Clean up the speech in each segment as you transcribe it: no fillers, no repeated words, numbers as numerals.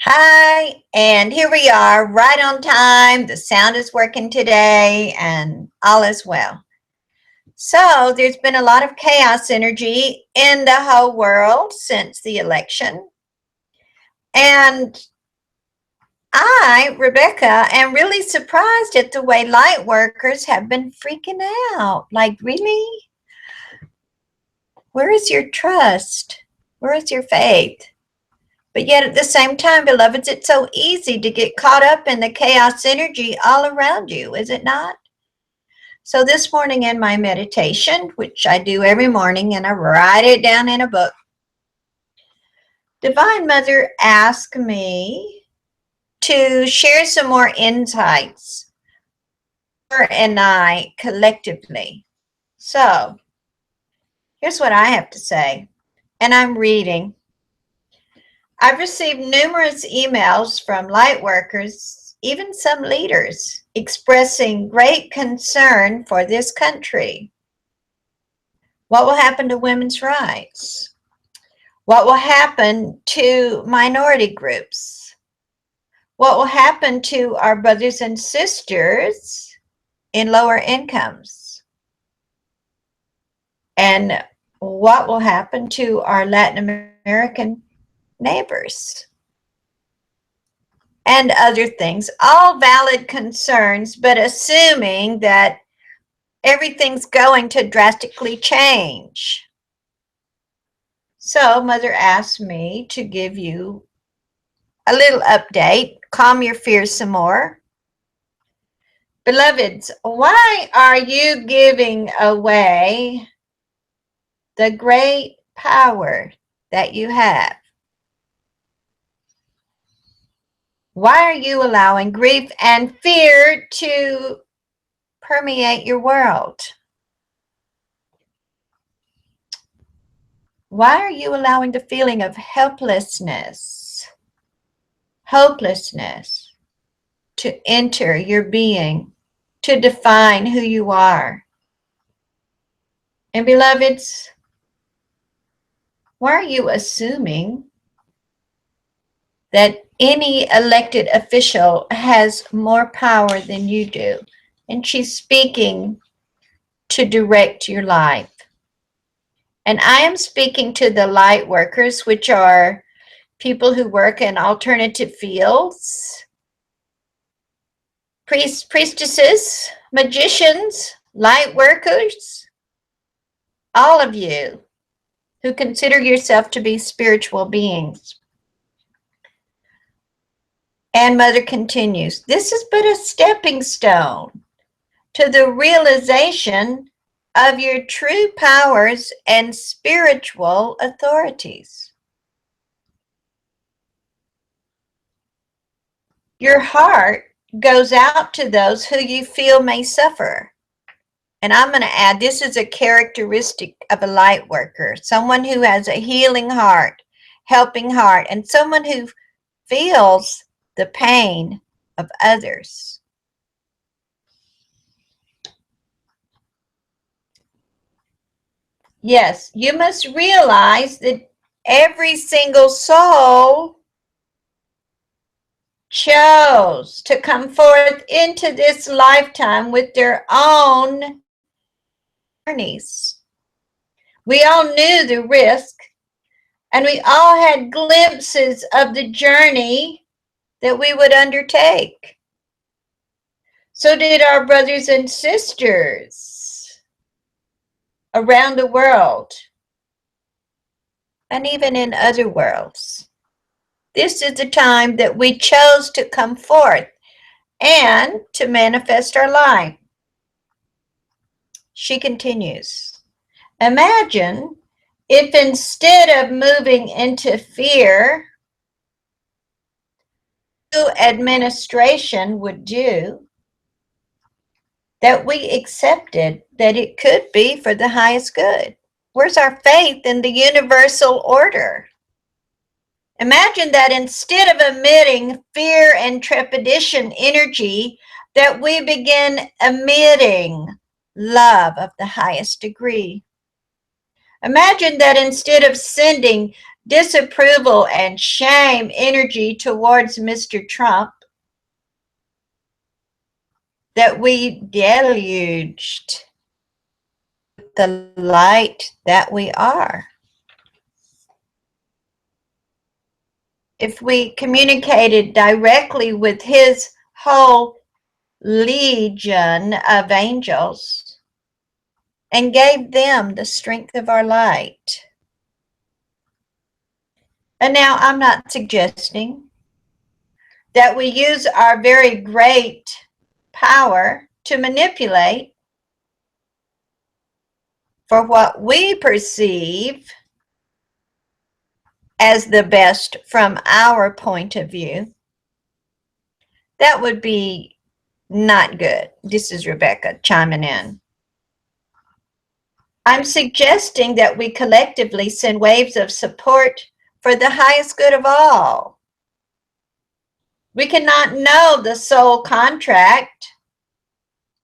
Hi, and here we are, right on time. The sound is working today, and all is well. So, there's been a lot of chaos energy in the whole world since the election. And Rebecca, am really surprised at the way light workers have been freaking out. Like, really? Where is your trust? Where is your faith? But yet, at the same time, beloveds, it's so easy to get caught up in the chaos energy all around you, is it not? So, this morning in my meditation, which I do every morning and I write it down in a book, Divine Mother asked me to share some more insights, her and I collectively. So, here's what I have to say, and I'm reading. I've received numerous emails from light workers, even some leaders, expressing great concern for this country. What will happen to women's rights? What will happen to minority groups? What will happen to our brothers and sisters in lower incomes? And what will happen to our Latin American neighbors? And other things, all valid concerns, but assuming that everything's going to drastically change. So, Mother asked me to give you a little update, calm your fears some more. Beloveds, why are you giving away the great power that you have? Why are you allowing grief and fear to permeate your world? Why are you allowing the feeling of helplessness, hopelessness to enter your being, to define who you are? And beloveds, why are you assuming that any elected official has more power than you do? And she's speaking to direct your life. And I am speaking to the light workers, which are people who work in alternative fields, priests, priestesses, magicians, light workers, all of you who consider yourself to be spiritual beings. And Mother continues, this is but a stepping stone to the realization of your true powers and spiritual authorities. Your heart goes out to those who you feel may suffer. And I'm going to add, this is a characteristic of a light worker, someone who has a healing heart, helping heart, and someone who feels the pain of others. Yes, you must realize that every single soul chose to come forth into this lifetime with their own journeys. We all knew the risk, and we all had glimpses of the journey that we would undertake. So did our brothers and sisters around the world, and even in other worlds. This is the time that we chose to come forth and to manifest our life. She continues, imagine if instead of moving into fear, administration would do, that we accepted that it could be for the highest good. Where's our faith in the universal order? Imagine that instead of emitting fear and trepidation energy, that we begin emitting love of the highest degree. Imagine that instead of sending disapproval and shame energy towards Mr. Trump that we deluged the light that we are. If we communicated directly with his whole legion of angels and gave them the strength of our light. And now I'm not suggesting that we use our very great power to manipulate for what we perceive as the best from our point of view. That would be not good. This is Rebecca chiming in. I'm suggesting that we collectively send waves of support for the highest good of all. We cannot know the soul contract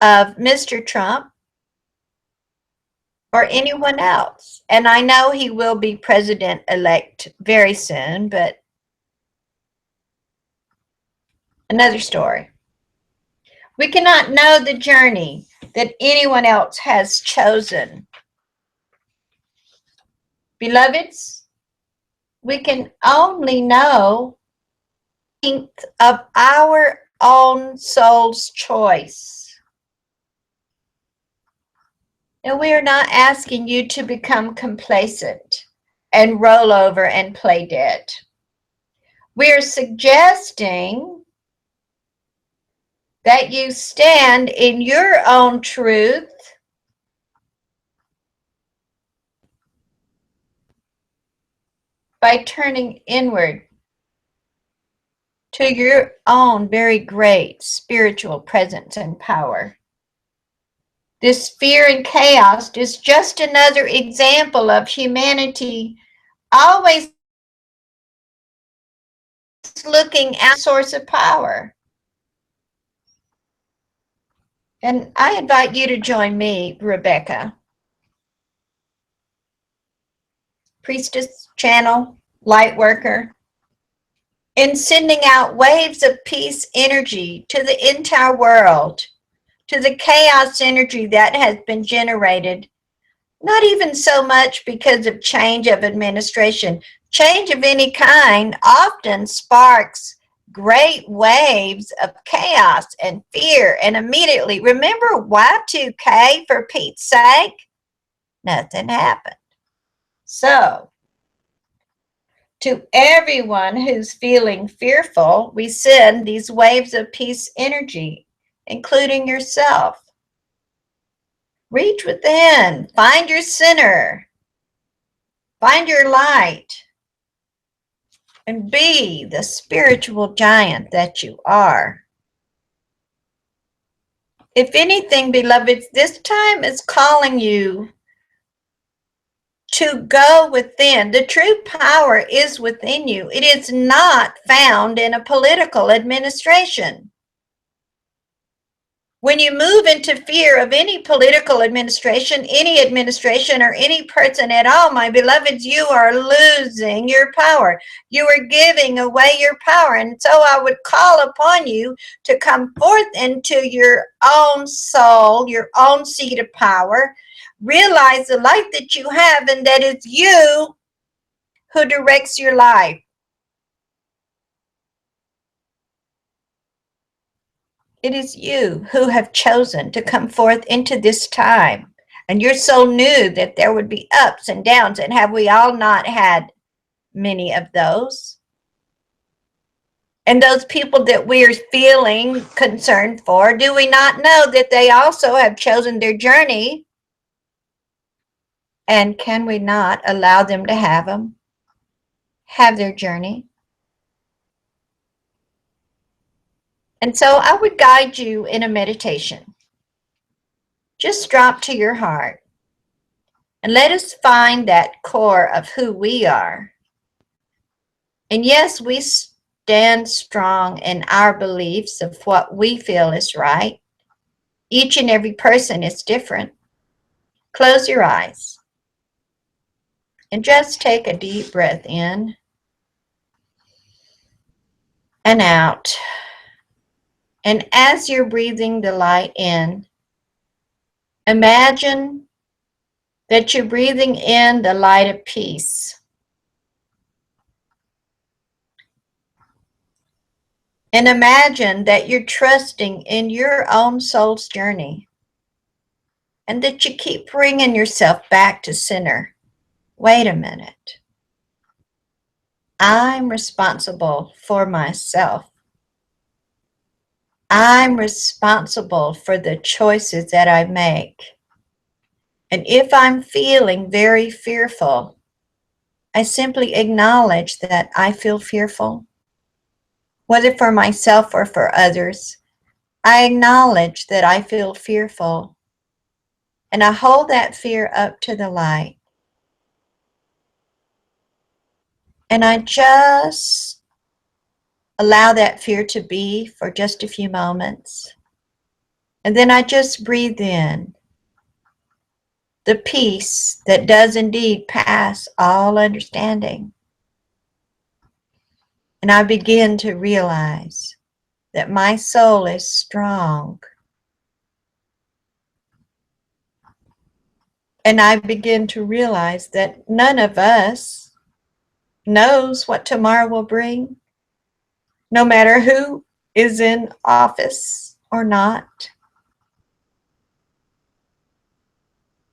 of Mr. Trump or anyone else. And I know he will be president-elect very soon, but another story. We cannot know the journey that anyone else has chosen. Beloveds, we can only know the length of our own soul's choice. And we are not asking you to become complacent and roll over and play dead. We are suggesting that you stand in your own truth by turning inward to your own very great spiritual presence and power. This fear and chaos is just another example of humanity always looking at the source of power. And I invite you to join me, Rebecca, priestess, channel, light worker, in sending out waves of peace energy to the entire world, to the chaos energy that has been generated, not even so much because of change of administration. Change of any kind often sparks great waves of chaos and fear, and immediately, remember Y2K, for Pete's sake? Nothing happened. So, to everyone who's feeling fearful, we send these waves of peace energy, including yourself. Reach within, find your center, find your light, and be the spiritual giant that you are. If anything, beloveds, this time is calling you to go within. The true power is within you. It is not found in a political administration. When you move into fear of any political administration, or any person at all, my beloveds, you are losing your power. You are giving away your power. And so I would call upon you to come forth into your own soul, your own seat of power. Realize the light that you have, and that it's you who directs your life. It is you who have chosen to come forth into this time. And you're so new that there would be ups and downs. And have we all not had many of those? And those people that we are feeling concerned for, do we not know that they also have chosen their journey? And can we not allow them to have their journey? And so I would guide you in a meditation. Just drop to your heart and let us find that core of who we are. And yes, we stand strong in our beliefs of what we feel is right. Each and every person is different. Close your eyes And just take a deep breath in and out. And as you're breathing the light in, imagine that you're breathing in the light of peace. And imagine that you're trusting in your own soul's journey and that you keep bringing yourself back to center. Wait a minute. I'm responsible for myself. I'm responsible for the choices that I make. And if I'm feeling very fearful, I simply acknowledge that I feel fearful. Whether for myself or for others, I acknowledge that I feel fearful. And I hold that fear up to the light. And I just allow that fear to be for just a few moments. And then I just breathe in the peace that does indeed pass all understanding. And I begin to realize that my soul is strong. And I begin to realize that none of us knows what tomorrow will bring, no matter who is in office or not.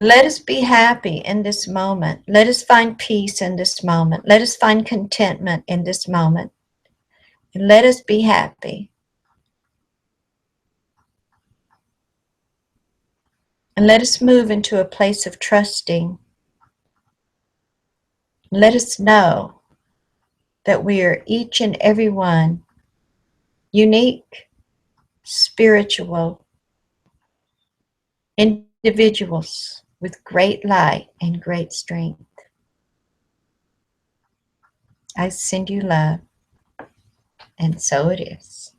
Let us be happy in this moment. Let us find peace in this moment. Let us find contentment in this moment. And let us be happy. And let us move into a place of trusting. Let us know that we are each and every one unique, spiritual individuals with great light and great strength. I send you love, and so it is.